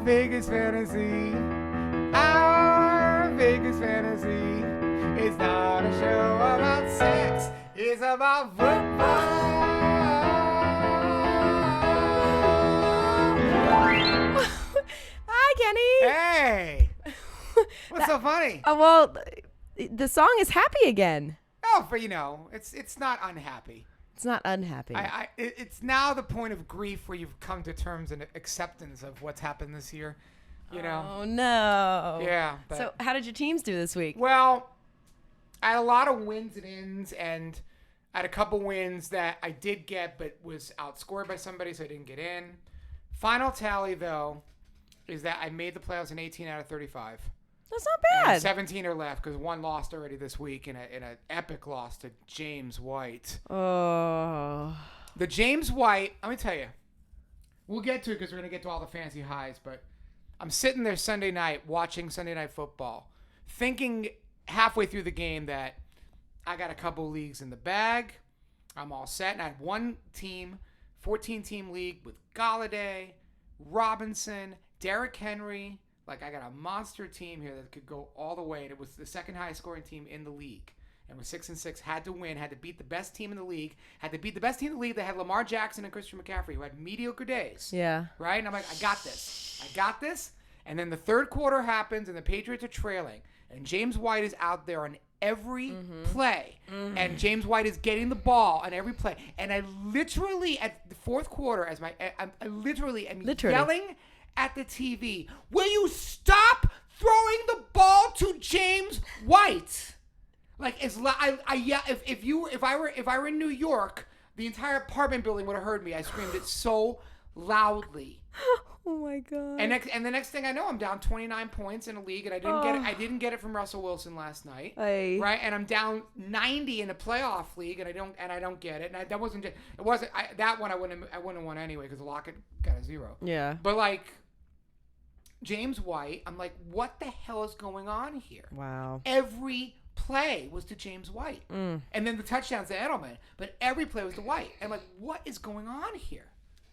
biggest fantasy. Our biggest fantasy. It's not a show about sex. It's about football. Hi, Kenny. Hey. What's so funny? Well, the song is happy again. Oh, it's not unhappy. It's not unhappy. It's now the point of grief where you've come to terms and acceptance of what's happened this year. Oh, no. Yeah. So how did your teams do this week? Well, I had a lot of wins and ins, and I had a couple wins that I did get but was outscored by somebody, so I didn't get in. Final tally, though, is that I made the playoffs in 18 out of 35. That's not bad. And 17 are left because one lost already this week in an epic loss to James White. Oh. The James White, let me tell you, we'll get to it because we're going to get to all the fancy highs, but I'm sitting there Sunday night watching Sunday Night Football, thinking halfway through the game that I got a couple leagues in the bag. I'm all set. And I had one team, 14-team league with Galladay, Robinson, Derrick Henry. Like, I got a monster team here that could go all the way. And it was the second highest scoring team in the league. And with 6-6, had to win, had to beat the best team in the league, had to beat the best team in the league that had Lamar Jackson and Christian McCaffrey, who had mediocre days. Yeah. Right? And I'm like, I got this. And then the third quarter happens, and the Patriots are trailing. And James White is out there on every play. Mm-hmm. And James White is getting the ball on every play. And I literally, at the fourth quarter, I literally am yelling at the TV, will you stop throwing the ball to James White? Like, if I were in New York, the entire apartment building would have heard me. I screamed it so loudly. Oh my god! And the next thing I know, I'm down 29 points in a league, and I didn't get it from Russell Wilson last night, right? And I'm down 90 in a playoff league, and I don't get it. And that wasn't that one I wouldn't have won anyway because Lockett got a 0. Yeah. But like James White, I'm like, what the hell is going on here? Wow. Every play was to James White, and then the touchdowns to Edelman, but every play was to White. And like, what is going on here?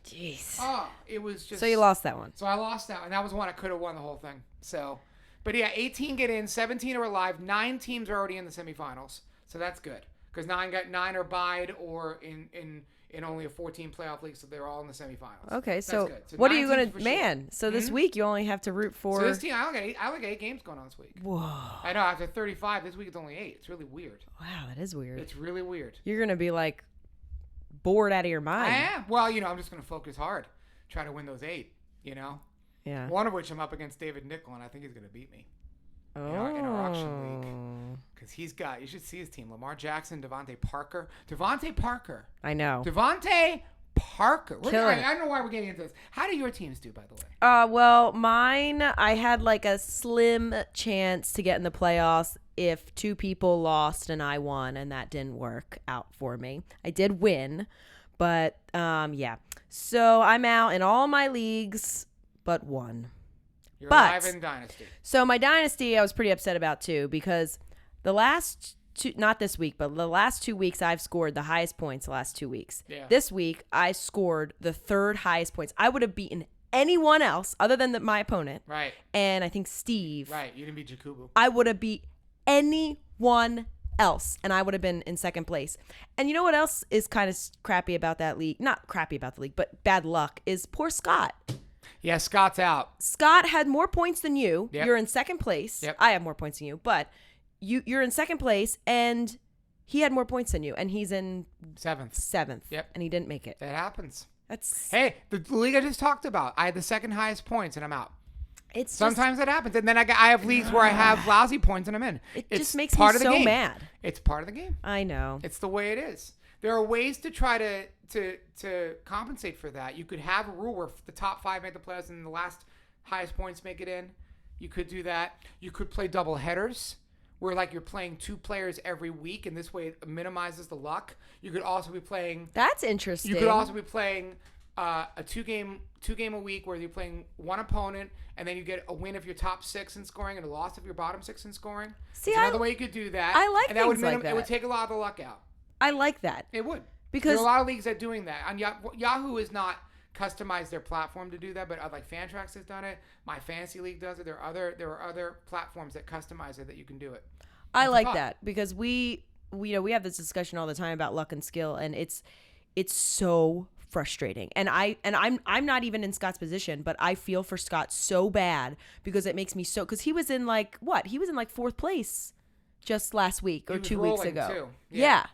Jeez. Oh, it was just. So you lost that one. So I lost that one. And that was one I could have won the whole thing. So, but yeah, 18 get in, 17 are alive, 9 teams are already in the semifinals. So that's good because 9 are bide or in only a 14 playoff league, so they're all in the semifinals. Okay, that's so good. So what are you gonna sure. So this week you only have to root for. So this team, I got 8 games going on this week. Whoa. I know after 35, this week it's only 8. It's really weird. Wow, that is weird. It's really weird. You're gonna be like bored out of your mind. I am. Well, I'm just going to focus hard. Try to win those 8, Yeah. One of which I'm up against David Nickel, and I think he's going to beat me. In our auction league. Because you should see his team. Lamar Jackson, Devontae Parker. I know. Devontae Parker. I don't know why we're getting into this. How do your teams do, by the way? Well, mine, I had like a slim chance to get in the playoffs if 2 people lost and I won, and that didn't work out for me. I did win, but yeah. So I'm out in all my leagues but one. You're alive in Dynasty. So my Dynasty I was pretty upset about too because the last 2, not this week, but the last 2 weeks I've scored the highest points the last 2 weeks. Yeah. This week I scored the 3rd highest points. I would have beaten anyone else other than my opponent. Right. And I think Steve. Right. You didn't beat Jakubu. I would have beat anyone else, and I would have been in second place. And you know what else is kind of crappy about that league? Not crappy about the league, but bad luck is poor Scott. Yeah, Scott's out. Scott had more points than you. Yep. You're in second place. Yep. I have more points than you, but you're in second place, and he had more points than you, and he's in 7th. Yep. And he didn't make it. That happens. Hey, the league I just talked about, I had the second highest points, and I'm out. Sometimes that happens, and then I have leagues where I have lousy points and I'm in. It just makes me so mad. It's part of the game. I know. It's the way it is. There are ways to try to compensate for that. You could have a rule where the top 5 make the playoffs and the last highest points make it in. You could do that. You could play double headers where like you're playing 2 players every week, and this way it minimizes the luck. You could also be playing. That's interesting. You could also be playing a two game a week where you're playing one opponent and then you get a win of your top 6 in scoring and a loss of your bottom 6 in scoring. See, another way you could do that. I like and things like that. It would take a lot of the luck out. I like that. It would. Because there are a lot of leagues that are doing that. On Yahoo is not customize their platform to do that, but like Fantrax has done it. My Fantasy League does it. There are other platforms that customize it that you can do it. I like that because we have this discussion all the time about luck and skill, and it's so frustrating. And I'm not even in Scott's position, but I feel for Scott so bad because it makes me so, because he was in like fourth place just last week or 2 weeks ago. Too. Yeah.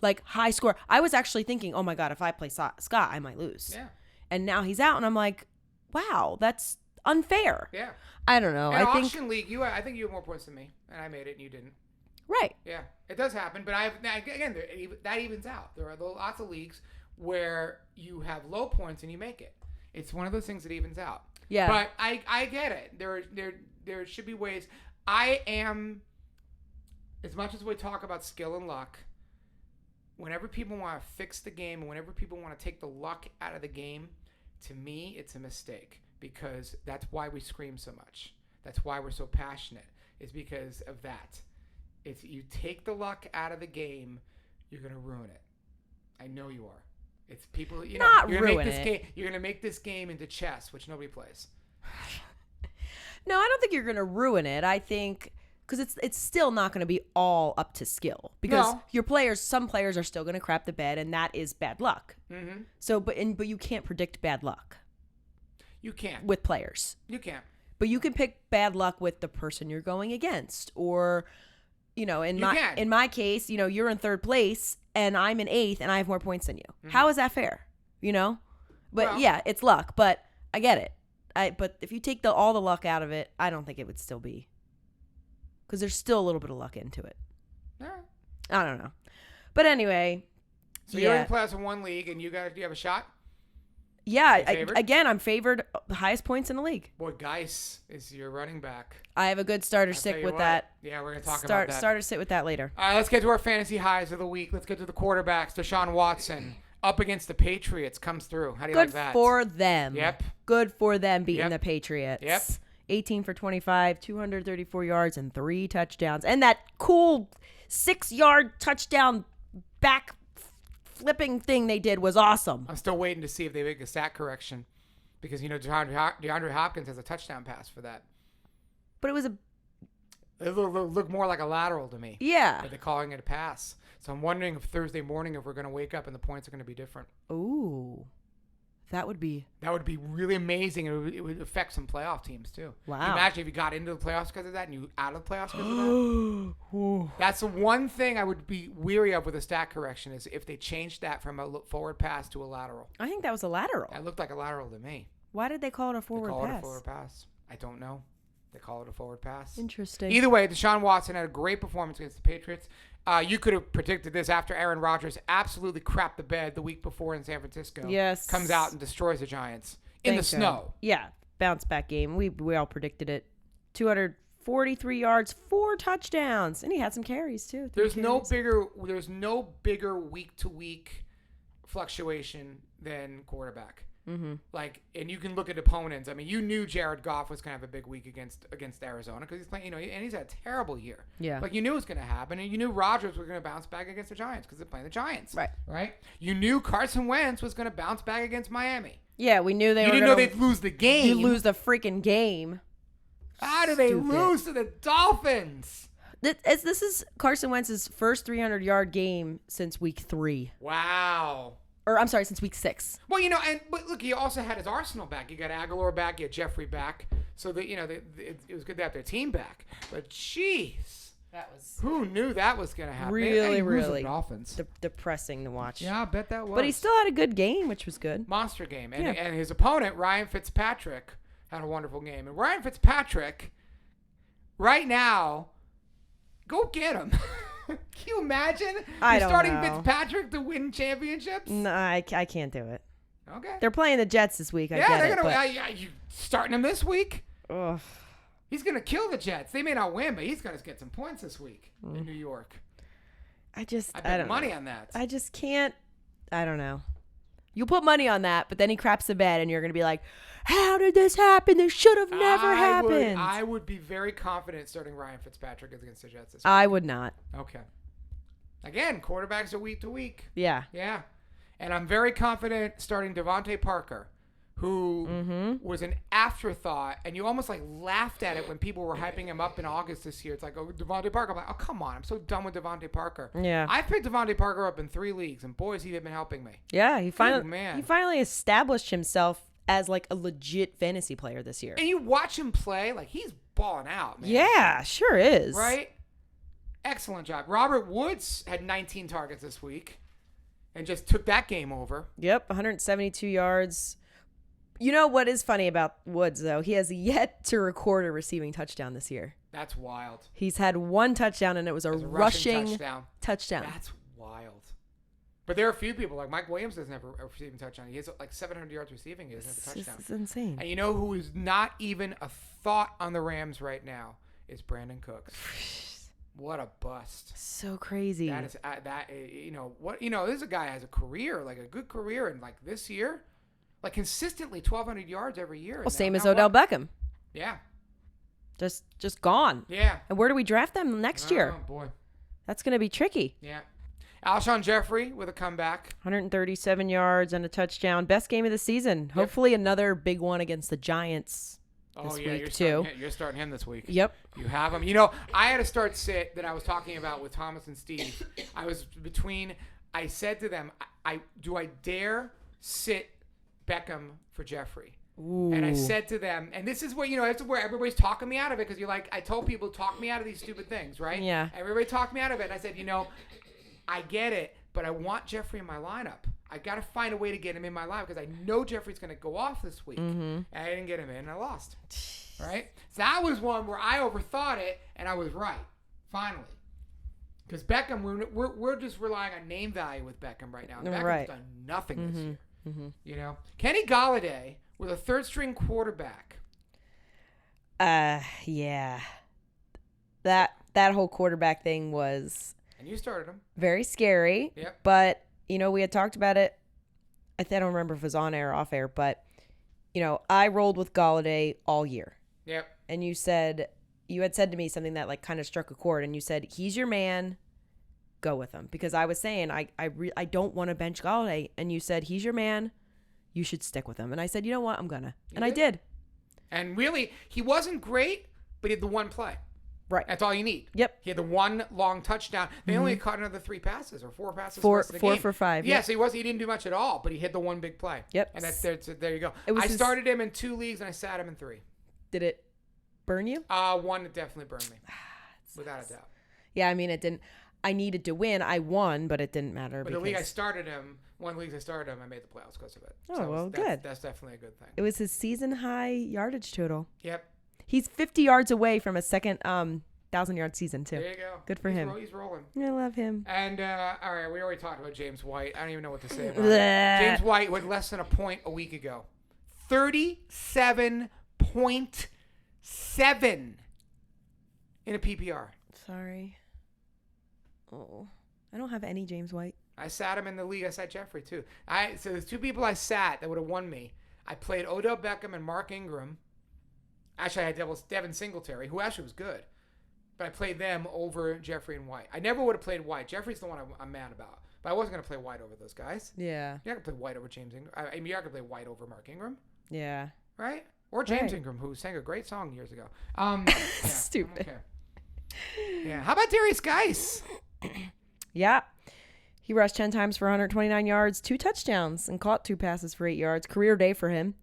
Like high score. I was actually thinking, oh my God, if I play Scott, I might lose. Yeah. And now he's out, and I'm like, wow, that's unfair. Yeah. I don't know. In I think auction league, I think you have more points than me, and I made it, and you didn't. right. Yeah, it does happen, but again, that evens out. There are lots of leagues where you have low points and you make it. It's one of those things that evens out. Yeah. But I get it. There should be ways. I am, as much as we talk about skill and luck, whenever people want to fix the game and whenever people want to take the luck out of the game, to me, it's a mistake because that's why we scream so much. That's why we're so passionate. It's because of that. If you take the luck out of the game, you're going to ruin it. I know you are. It's people, you're going to make this game into chess, which nobody plays. No, I don't think you're going to ruin it. I think because it's still not going to be all up to skill because some players are still going to crap the bed, and that is bad luck. Mm-hmm. So, but you can't predict bad luck. You can't with players. You can't. But you can pick bad luck with the person you're going against, or in my case, you're in third place and I'm in eighth and I have more points than you. Mm-hmm. How is that fair? But yeah, it's luck. But I get it. But if you take all the luck out of it, I don't think it would still be, because there's still a little bit of luck into it. All right. I don't know. But anyway. So you're in the playoffs in one league, and do you have a shot? Yeah. I'm favored the highest points in the league. Boy, Geis is your running back. I have a good starter sit with that. Yeah, we're going to talk about that. Starter sit with that later. All right, let's get to our fantasy highs of the week. Let's get to the quarterbacks. Deshaun Watson up against the Patriots comes through. How do you like that? Good for them. Yep. Good for them beating the Patriots. Yep. 18 for 25, 234 yards, and 3 touchdowns. And that cool 6-yard touchdown back flipping thing they did was awesome. I'm still waiting to see if they make a stat correction because, DeAndre Hopkins has a touchdown pass for that. But it was It looked more like a lateral to me. Yeah. But they're calling it a pass. So I'm wondering if Thursday morning if we're going to wake up and the points are going to be different. Ooh. That would be really amazing. It would affect some playoff teams too. Wow. Can you imagine if you got into the playoffs because of that and you out of the playoffs because of that? That's the one thing I would be weary of with a stat correction is if they changed that from a forward pass to a lateral. I think that was a lateral. That looked like a lateral to me. Why did they call it a forward pass? They call it a forward pass. I don't know. They call it a forward pass. Interesting. Either way, Deshaun Watson had a great performance against the Patriots. You could have predicted this after Aaron Rodgers absolutely crapped the bed the week before in San Francisco. Yes. Comes out and destroys the Giants in the snow. Yeah. Bounce back game. We all predicted it. 243 yards, 4 touchdowns. And he had some carries too. There's no bigger week to week fluctuation than quarterback. Mm-hmm. And you can look at opponents. I mean, you knew Jared Goff was going to have a big week against Arizona because he's playing, and he's had a terrible year. Yeah. You knew it was going to happen, and you knew Rodgers was going to bounce back against the Giants because they're playing the Giants. Right. Right. You knew Carson Wentz was going to bounce back against Miami. Yeah, we knew they were. You didn't know they'd lose the game. You lose the freaking game. How do they lose to the Dolphins? This is Carson Wentz's first 300-yard game since week 3. Wow. Or I'm sorry, since week 6. Well, but look, he also had his arsenal back. You got Aguilar back, you had Jeffrey back, so that it was good to have their team back. But jeez, who knew that was going to happen? Really Dolphins. Depressing to watch. Yeah, I bet that was. But he still had a good game, which was good. Monster game, and his opponent Ryan Fitzpatrick had a wonderful game. And Ryan Fitzpatrick, right now, go get him. Can you imagine starting Fitzpatrick to win championships? No, I can't do it. Okay. They're playing the Jets this week. They're gonna. You starting him this week? Ugh. He's gonna kill the Jets. They may not win, but he's gonna get some points this week in New York. I bet money on that. I just can't. I don't know. You put money on that, but then he craps the bed, and you're gonna be like, "How did this happen? This should have never happened." I would be very confident starting Ryan Fitzpatrick against the Jets this week. I would not. Okay. Again, quarterbacks are week to week. Yeah. Yeah. And I'm very confident starting Devontae Parker who was an afterthought, and you almost like laughed at it when people were hyping him up in August this year. It's like, oh, Devontae Parker. I'm like, oh, come on. I'm so done with Devontae Parker. Yeah. I picked Devontae Parker up in 3 leagues, and boys, he had been helping me. Yeah, he man. finally established himself as like a legit fantasy player this year. And you watch him play, like he's balling out, man. Yeah, sure is. Right? Excellent job. Robert Woods had 19 targets this week and just took that game over. Yep, 172 yards. You know what is funny about Woods, though? He has yet to record a receiving touchdown this year. That's wild. He's had 1 touchdown, and it was a rushing touchdown. That's wild. But there are a few people, like Mike Williams doesn't have a receiving touchdown. He has like 700 yards receiving. He doesn't have a touchdown. This is insane. And you know who is not even a thought on the Rams right now is Brandon Cooks. What a bust. So crazy. That is this is a guy who has a career, like a good career, and like this year, like consistently 1,200 yards every year. Well, same as Odell Beckham. Yeah. Just gone. Yeah. And where do we draft them next year? Oh, boy. That's going to be tricky. Yeah. Alshon Jeffrey with a comeback. 137 yards and a touchdown. Best game of the season. Yep. Hopefully another big one against the Giants this week, too. You're starting him this week. Yep. You have him. You know, I had a start sit that I was talking about with Thomas and Steve. I said to them, do I dare sit Beckham for Jeffrey? Ooh. And I said to them, and this is where, this is where everybody's talking me out of it, because I told people, talk me out of these stupid things, right? Yeah. Everybody talked me out of it. And I said, I get it, but I want Jeffrey in my lineup. I got to find a way to get him in my lineup because I know Jeffrey's going to go off this week. And I didn't get him in, and I lost. Right? So that was one where I overthought it, and I was right, finally. Because Beckham, we're just relying on name value with Beckham right now. And Beckham's done nothing this year. Kenny Golladay with a third-string quarterback. Yeah. That whole quarterback thing was... And you started him. Very scary. Yep. But, we had talked about it. I don't remember if it was on air or off air, but, I rolled with Golladay all year. Yep. And you had said to me something that like kind of struck a chord, and you said, he's your man, go with him. Because I was saying, I don't want to bench Golladay. And you said, he's your man, you should stick with him. And I said, you know what, I'm gonna. And I did. And really, he wasn't great, but he had the one play. Right. That's all you need. Yep. He had the one long touchdown. They only caught another 3 passes or 4 passes. Four the game. for 5. Yeah, so he didn't do much at all, but he hit the one big play. Yep. And there you go. I started him in 2 leagues and I sat him in 3. Did it burn you? One that definitely burned me. Without a doubt. Yeah, it didn't. I needed to win. I won, but it didn't matter. But the league I started him, I made the playoffs because of it. Oh, good. That's definitely a good thing. It was his season high yardage total. Yep. He's 50 yards away from a second 1,000-yard season, too. There you go. Good for him. He's rolling. I love him. And, all right, we already talked about James White. I don't even know what to say about it. James White with less than a point a week ago. 37.7 in a PPR. Sorry. Oh, I don't have any James White. I sat him in the league. I sat Jeffrey, too. So there's 2 people I sat that would have won me. I played Odell Beckham and Mark Ingram. Actually, I had Devin Singletary, who actually was good. But I played them over Jeffrey and White. I never would have played White. Jeffrey's the one I'm mad about. But I wasn't going to play White over those guys. Yeah. You're not going to play White over James Ingram. You're not going to play White over Mark Ingram. Yeah. Right? Or James Ingram, who sang a great song years ago. Yeah, Stupid. Okay. Yeah. How about Darius Geis? Yeah. He rushed 10 times for 129 yards, 2 touchdowns, and caught 2 passes for 8 yards. Career day for him.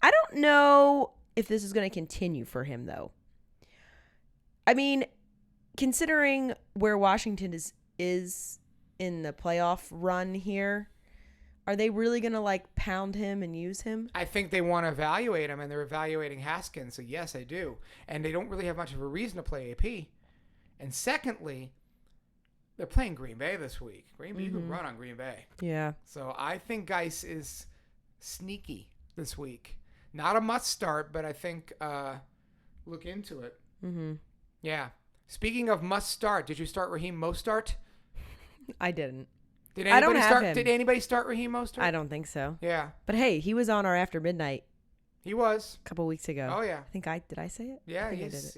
I don't know if this is going to continue for him, though. Considering where Washington is in the playoff run here, are they really going to, pound him and use him? I think they want to evaluate him, and they're evaluating Haskins, so yes, I do. And they don't really have much of a reason to play AP. And secondly, they're playing Green Bay this week. Green Bay, you can run on Green Bay. Yeah. So I think Geis is sneaky this week. Not a must start, but I think look into it. Mm-hmm. Yeah. Speaking of must start, did you start Raheem Mostart? I didn't. Did anybody start Raheem Mostart? I don't think so. Yeah. But hey, he was on our After Midnight. He was. A couple weeks ago. Oh, yeah. Did I say it? Yeah, he's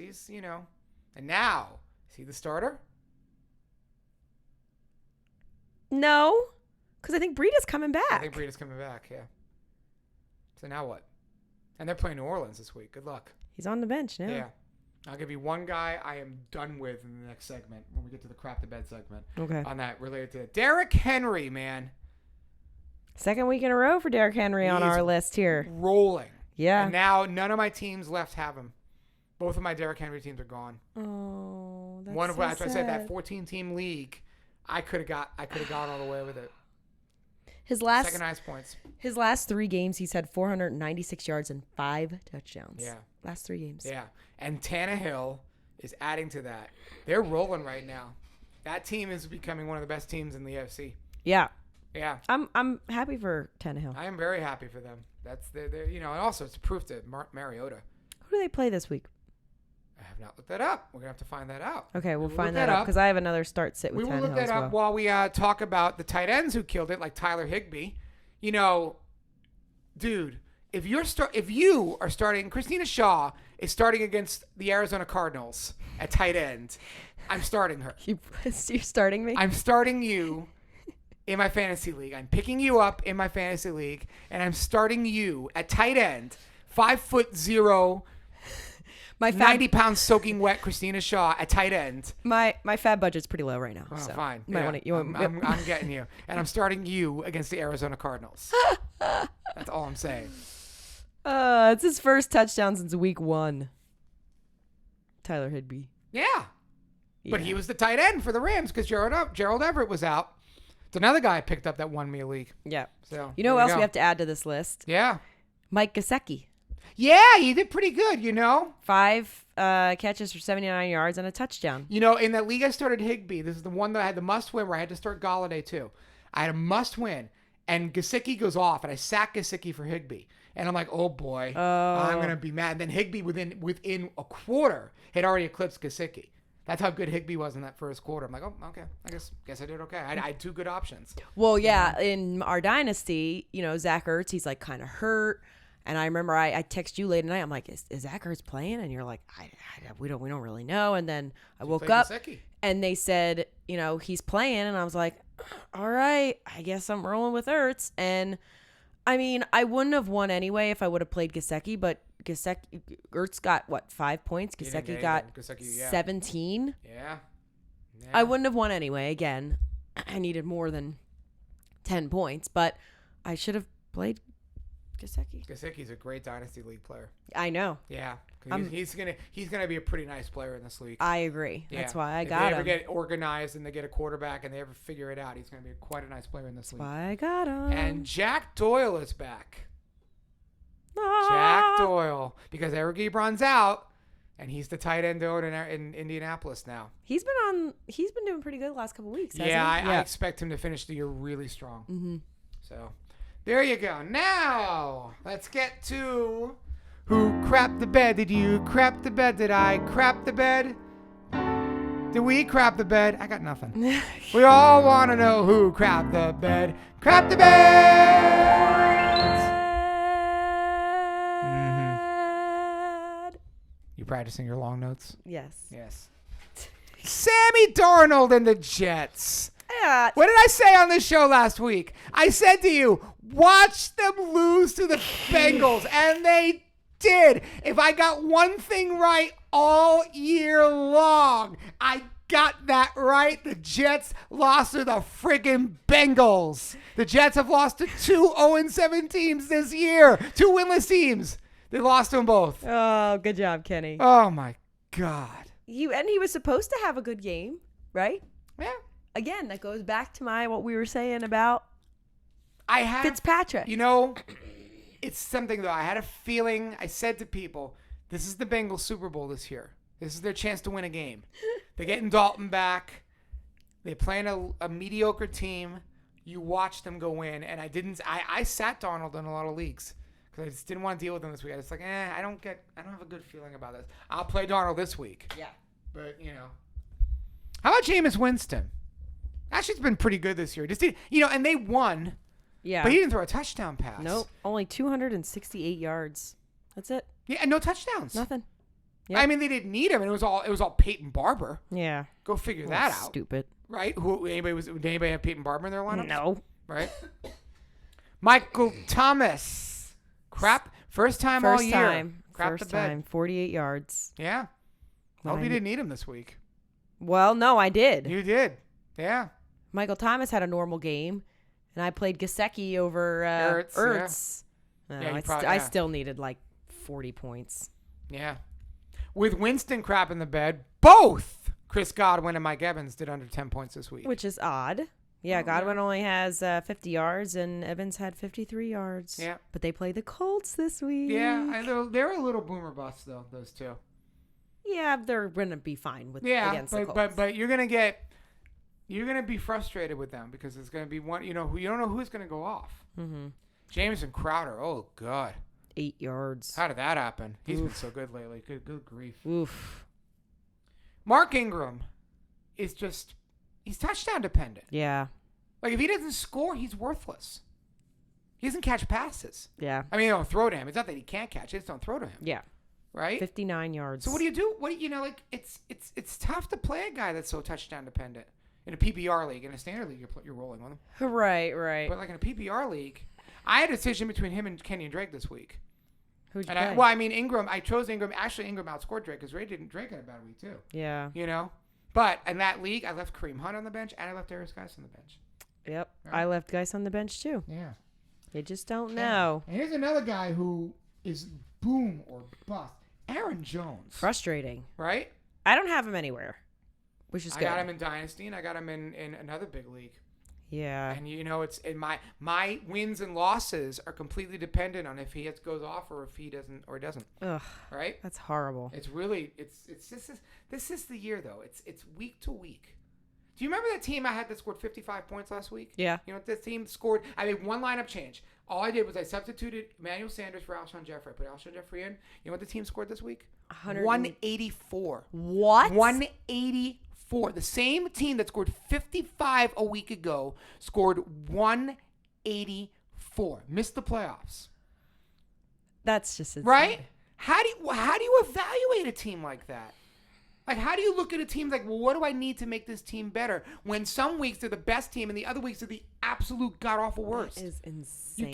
and now, is he the starter? No, because I think Breida's coming back. I think Breida's coming back, yeah. So now what? And they're playing New Orleans this week. Good luck. He's on the bench now. Yeah. I'll give you one guy I am done with in the next segment when we get to the crap to bed segment. Okay. On that related to it. Derrick Henry, man. Second week in a row for Derrick Henry on our list here. Rolling. Yeah. And now none of my teams left have him. Both of my Derrick Henry teams are gone. Oh, that's One of so which I said that sad. 14-team league, I could have gone all the way with it. His Second highest points. last 3 games, he's had 496 yards and 5 touchdowns. Yeah. Last 3 games. Yeah. And Tannehill is adding to that. They're rolling right now. That team is becoming one of the best teams in the AFC. Yeah. Yeah. I'm happy for Tannehill. I am very happy for them. That's they're and also it's proof to Mariota. Who do they play this week? I have not looked that up. We're gonna have to find that out. Okay, we'll Look find that up because I have another start sit with We will Tannehill look that as well. up while we talk about the tight ends who killed it, like Tyler Higbee. You know, dude, if you are starting, Christina Shaw is starting against the Arizona Cardinals at tight end. I'm starting her. You're starting me? I'm starting you in my fantasy league. I'm picking you up in my fantasy league, and I'm starting you at tight end. 5'0", my 90 pounds soaking wet Christina Shaw at tight end. my fat budget's pretty low right now. Oh, so fine. You might Yeah. want to. I'm getting you, and I'm starting you against the Arizona Cardinals. That's all I'm saying. It's his first touchdown since week 1. Tyler Higbee. Yeah. But he was the tight end for the Rams because Gerald Everett was out. It's another guy I picked up that won me a league. Yeah. So You know who there else go. we have to add to this list? Yeah. Mike Gesicki. Yeah, he did pretty good, you know. 5 catches for 79 yards and a touchdown. You know, in that league I started Higbee. This is the one that I had the must win where I had to start Galladay too. I had a must win. And Gesicki goes off, and I sack Gesicki for Higbee. And I'm like, oh boy, I'm going to be mad. And then Higbee within a quarter had already eclipsed Gesicki. That's how good Higbee was in that first quarter. I'm like, oh, okay. I guess I did okay. I had 2 good options. Well, yeah, in our dynasty, Zach Ertz, he's like kind of hurt. And I remember I text you late at night. I'm like, is Zach Ertz playing? And you're like, we don't really know. And then I woke up Gesicki. and they said, he's playing. And I was like, all right, I guess I'm rolling with Ertz. And I mean, I wouldn't have won anyway if I would have played Gesicki, but Ertz got 5 points. Gesicki got 17. Yeah. I wouldn't have won anyway. Again, I needed more than 10 points, but I should have played Gesicki. Gesicki's a great dynasty league player. I know. Yeah. He's gonna be a pretty nice player in this league. I agree. Yeah. That's why I if got they him. ever get organized and they get a quarterback and they ever figure it out, he's gonna be quite a nice player in this league. That's why I got him. And Jack Doyle is back. Ah. Jack Doyle, because Eric Ebron's out, and he's the tight end in Indianapolis now. He's been doing pretty good the last couple weeks. Hasn't Yeah, he? I expect him to finish the year really strong. Mm-hmm. So, there you go. Now, let's get to who crapped the bed. Did you crap the bed? Did I crap the bed? Did we crap the bed? I got nothing. We all want to know who crapped the bed. Crap the bed! You practicing your long notes? Yes. Yes. Sammy Darnold and the Jets. Yeah. What did I say on this show last week? I said to you, watch them lose to the Bengals, and they did. If I got one thing right all year long, I got that right. The Jets lost to the friggin' Bengals. The Jets have lost to 2 0-7 teams this year. 2 winless teams. They lost to them both. Oh, good job, Kenny. Oh, my God. He was supposed to have a good game, right? Yeah. Again, that goes back to what we were saying about I have Fitzpatrick. It's something, though. I had a feeling. I said to people, this is the Bengals Super Bowl this year. This is their chance to win a game. They're getting Dalton back. They're playing a mediocre team. You watch them go in. And I sat Darnold in a lot of leagues because I just didn't want to deal with him this week. I was like, I don't have a good feeling about this. I'll play Darnold this week. Yeah. But, How about Jameis Winston? Actually, it's been pretty good this year. And they won. Yeah. But he didn't throw a touchdown pass. Nope. Only 268 yards. That's it. Yeah, and no touchdowns. Nothing. Yep. I mean, they didn't need him, and it was all Peyton Barber. Yeah. Go figure that out. Stupid. Right? Did anybody have Peyton Barber in their lineup? No. Right? Michael Thomas. Crap. First time all First year. time. Crap First the bed. time. 48 yards. Yeah. When Hope I you ne- didn't need him this week. Well, no, I did. You did. Yeah. Michael Thomas had a normal game, and I played Gesicki over Ertz, Ertz. Yeah, No, you I probably- still needed like 40 points. Yeah. With Winston crap in the bed, both Chris Godwin and Mike Evans did under 10 points this week. Which is odd. Yeah, Oh, Godwin only has 50 yards, and Evans had 53 yards. Yeah. But they play the Colts this week. Yeah, they're a little boomer busts though, those two. Yeah, they're gonna be fine with against the Colts. but you're gonna be frustrated with them because it's gonna be one. You don't know who's gonna go off. Mm-hmm. Jameson Crowder. Oh God, 8 yards. how did that happen? He's been so good lately. Good grief. Oof. Mark Ingram is he's touchdown dependent. Yeah. Like if he doesn't score, he's worthless. He doesn't catch passes. Yeah. I mean, they don't throw to him. It's not that he can't catch; they just don't throw to him. Yeah. Right. 59 yards. So what do you do? It's tough to play a guy that's so touchdown dependent in a PPR league. In a standard league, you're rolling with him. Right. But like in a PPR league, I had a decision between him and Kenyon Drake this week. Who'd you And play? Ingram. I chose Ingram. Actually, Ingram outscored Drake because Drake had a bad week too. Yeah. But in that league, I left Kareem Hunt on the bench and I left Darius Geis on the bench. Yep. Right. I left guys on the bench too. Yeah. You just don't know. And here's another guy who is boom or bust. Aaron Jones. Frustrating. Right? I don't have him anywhere, which is I good. got him in Dynasty and I got him in another big league. Yeah. And it's in my wins and losses are completely dependent on if he goes off or if he doesn't or doesn't. Ugh. Right? That's horrible. It's really this is the year though. It's week to week. Do you remember that team I had that scored 55 points last week? Yeah. You know what this team scored? I made one lineup change. All I did was I substituted Emmanuel Sanders for Alshon Jeffrey. I put Alshon Jeffrey in. You know what the team scored this week? 184. What? 184. The same team that scored 55 a week ago scored 184. Missed the playoffs. That's just insane. Right? How do you evaluate a team like that? Like, how do you look at a team like, well, what do I need to make this team better? When some weeks they're the best team and the other weeks are the absolute god-awful worst. That is insane.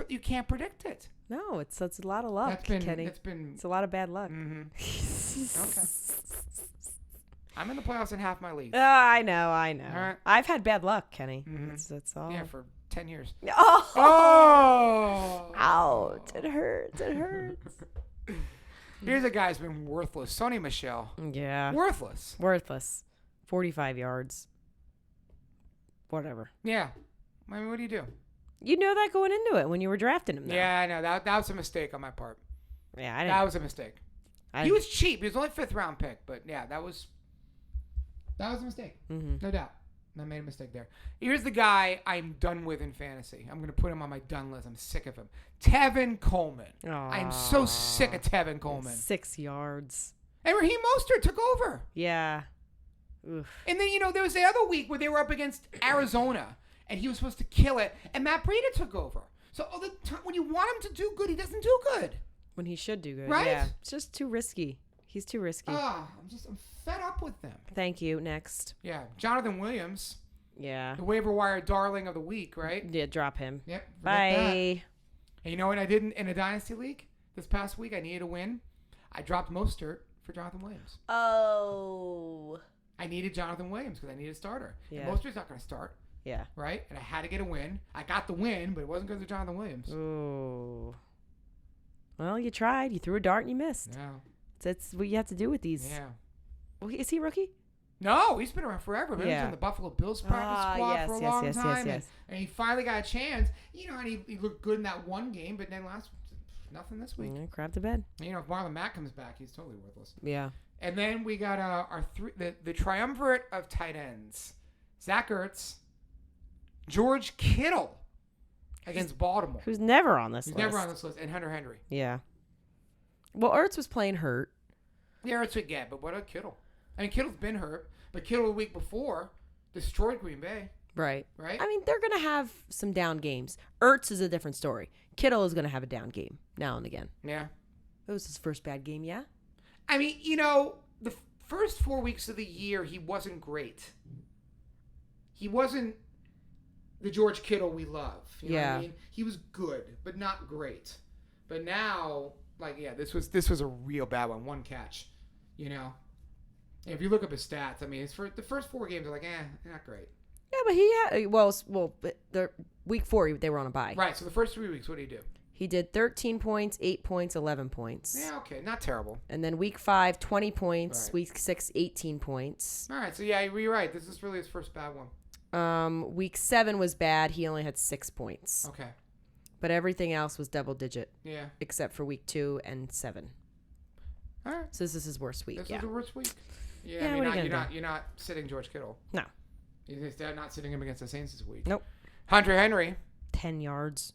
You can't predict it. No, it's a lot of luck, Kenny. It's a lot of bad luck. Mm-hmm. Okay. I'm in the playoffs in half my leagues. I know. All right. I've had bad luck, Kenny. Mhm. That's all. Yeah, for 10 years. Oh. Oh! Ouch. It hurts. Here's a guy who's been worthless. Sonny Michel. Yeah. Worthless. 45 yards. Whatever. Yeah. I mean, what do you do? You know that going into it when you were drafting him, though. Yeah, I know. That was a mistake on my part. Yeah, I That was a mistake. I He was cheap. He was only 5th round pick, but yeah, that was a mistake. Mm-hmm. No doubt. I made a mistake there. Here's the guy I'm done with in fantasy. I'm going to put him on my done list. I'm sick of him. Tevin Coleman. I'm so sick of Tevin Coleman. 6 yards. And Raheem Mostert took over. Yeah. Oof. And then, there was the other week where they were up against Arizona, and he was supposed to kill it, and Matt Breida took over. So all the time, when you want him to do good, he doesn't do good. When he should do good. Right? Yeah. It's just too risky. He's too risky. I'm fed up with them. Thank you. Next. Yeah. Jonathan Williams, Yeah. the waiver wire darling of the week, right? Yeah, drop him. Yep. forget Bye. that. And you know what I did in a dynasty league this past week? I needed a win. I dropped Mostert for Jonathan Williams. Oh. I needed Jonathan Williams because I needed a starter. Yeah. And Mostert's not going to start, Yeah. right? And I had to get a win. I got the win, but it wasn't because of Jonathan Williams. Ooh. Well, you tried. You threw a dart and you missed. No. That's what you have to do with these. Yeah. Well, is he rookie? No, he's been around forever. He was Yeah. in the Buffalo Bills practice squad for a long time. And he finally got a chance. And he looked good in that one game, but then nothing this week. Crap to bed. If Marlon Mack comes back, he's totally worthless. Yeah. And then we got the triumvirate of tight ends. Zach Ertz, George Kittle against Baltimore. Who's never on this He's list. never on this list. And Hunter Henry. Yeah. Well, Ertz was playing hurt. Yeah, Ertz would get, but what about Kittle? I mean, Kittle's been hurt, but Kittle the week before destroyed Green Bay. Right. Right? I mean, they're going to have some down games. Ertz is a different story. Kittle is going to have a down game now and again. Yeah. It was his first bad game, yeah? I mean, the first 4 weeks of the year, he wasn't great. He wasn't the George Kittle we love. You know what I mean? He was good, but not great. But now, like, yeah, this was a real bad one. One catch, you know. If you look up his stats, I mean, the first 4 games are like, not great. Yeah, but he had the week 4 they were on a bye. Right. So the first 3 weeks, what did he do? He did 13 points, 8 points, 11 points. Yeah, okay, not terrible. And then week 5, 20 points. Right. Week 6, 18 points. All right, so yeah, you're right. This is really his first bad one. Week 7 was bad. He only had 6 points. Okay. But everything else was double digit. Yeah. Except for week 2 and 7. All right. So this is his worst week. This yeah. is the worst week. Yeah, Yeah, I what mean, are you gonna you're not sitting George Kittle. No. You're not sitting him against the Saints this week. Nope. Hunter Henry. 10 yards.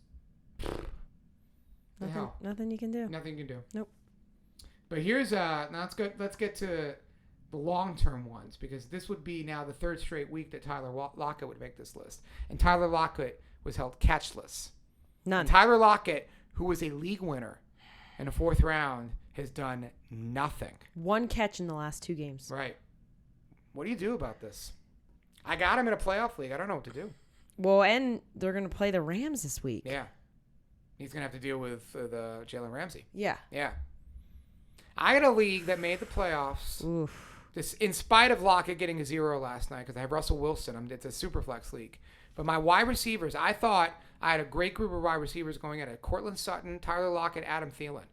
Nothing you can do. Nothing you can do. Nope. But here's now let's get to the long-term ones, because this would be now the 3rd straight week that Tyler Lockett would make this list. And Tyler Lockett was held catchless. None. And Tyler Lockett, who was a league winner in the 4th round, has done nothing. 1 catch in the last 2 games. Right. What do you do about this? I got him in a playoff league. I don't know what to do. Well, and they're going to play the Rams this week. Yeah. He's going to have to deal with the Jalen Ramsey. Yeah. Yeah. I got a league that made the playoffs. Oof. This, in spite of Lockett getting a 0 last night, because I have Russell Wilson. It's a super flex league. But my wide receivers, I thought I had a great group of wide receivers going at it. Cortland Sutton, Tyler Lockett, Adam Thielen.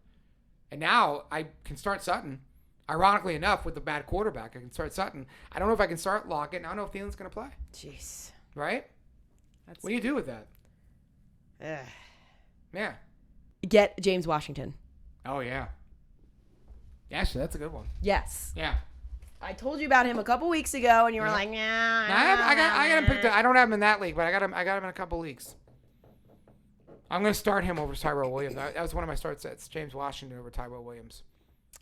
And now I can start Sutton. Ironically enough, with the bad quarterback, I can start Sutton. I don't know if I can start Lockett. And I don't know if Thielen's going to play. Jeez. Right? What do you do with that? Ugh. Yeah. Get James Washington. Oh, yeah. Actually, that's a good one. Yes. Yeah. I told you about him a couple weeks ago, and you were like, nah. I got him picked up. I don't have him in that league, but I got him in a couple leagues. I'm going to start him over Tyrell Williams. That was one of my start sets. James Washington over Tyrell Williams.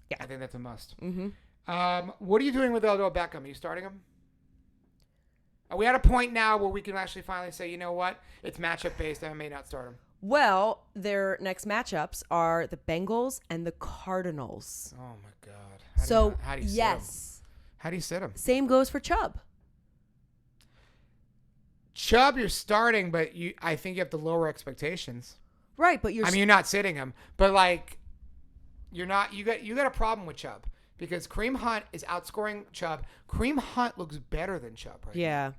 Yeah. I think that's a must. Mm-hmm. What are you doing with Odell Beckham? Are you starting him? Are we at a point now where we can actually finally say, you know what? It's matchup based. I may not start him. Well, their next matchups are the Bengals and the Cardinals. Oh, my God. How do you sit him? How do you sit him? Same goes for Chubb. Chubb, you're starting, but I think you have to lower expectations. Right, but you're not sitting him, but like you're not. You got a problem with Chubb because Kareem Hunt is outscoring Chubb. Kareem Hunt looks better than Chubb right now.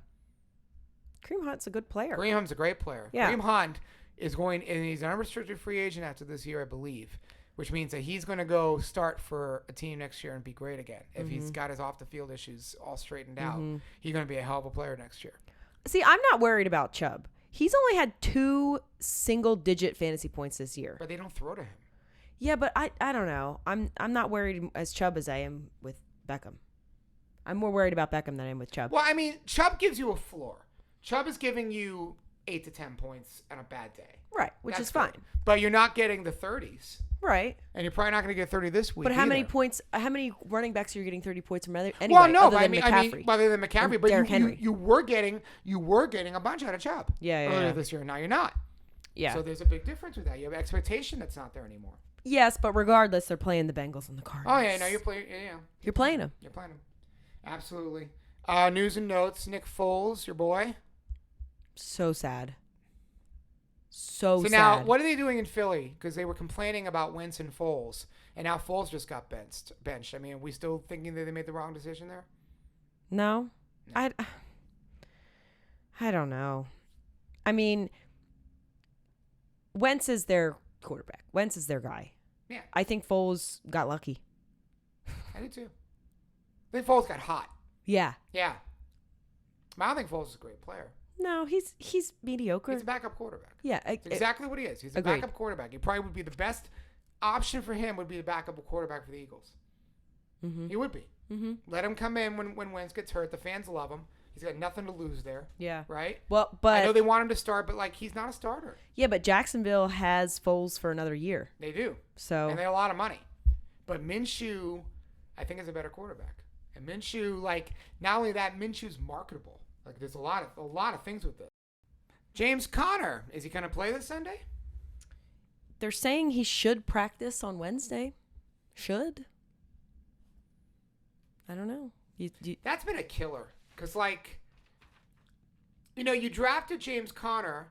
Kareem Hunt's a good player. Kareem Hunt's a great player. Yeah. Kareem Hunt is going, and he's an unrestricted free agent after this year, I believe, which means that he's going to go start for a team next year and be great again. If he's got his off the field issues all straightened out, he's going to be a hell of a player next year. See, I'm not worried about Chubb. He's only had 2 single-digit fantasy points this year. But they don't throw to him. Yeah, but I don't know. I'm not worried as Chubb as I am with Beckham. I'm more worried about Beckham than I am with Chubb. Well, I mean, Chubb gives you a floor. Chubb is giving you 8 to 10 points on a bad day. Right, which is fine. Good. But you're not getting the 30s. Right. And you're probably not going to get 30 this week. But how either. many points? How many running backs are you getting 30 points from? Anyway, well, no, other than McCaffrey. other than McCaffrey, but Henry. you were getting a bunch out of Chubb. Earlier this year. Now you're not. Yeah. So there's a big difference with that. You have expectation that's not there anymore. Yes, but regardless, they're playing the Bengals and the Cardinals. Oh yeah, no, you're playing. Yeah, you're playing them. You're playing them. Absolutely. News and notes. Nick Foles, your boy. So sad. So sad. Now, what are they doing in Philly? Because they were complaining about Wentz and Foles, and now Foles just got benched. I mean, are we still thinking that they made the wrong decision there? No. I don't know. I mean, Wentz is their quarterback. Wentz is their guy. Yeah. I think Foles got lucky. I do too. I think Foles got hot. Yeah. Yeah. But I don't think Foles is a great player. No, he's mediocre. He's a backup quarterback. Yeah. That's exactly what he is. He's a backup quarterback. He probably would be the best option for him would be the backup quarterback for the Eagles. Mm-hmm. He would be. Mm-hmm. Let him come in when Wentz gets hurt. The fans love him. He's got nothing to lose there. Yeah. Right? Well, but I know they want him to start, but like he's not a starter. Yeah, but Jacksonville has Foles for another year. They do. So and they have a lot of money. But Minshew, I think, is a better quarterback. And Minshew, like, not only that, Minshew's marketable. Like there's a lot of things with this. James Conner, is he going to play this Sunday? They're saying he should practice on Wednesday. Should. I don't know. That's been a killer. Because, like, you drafted James Conner,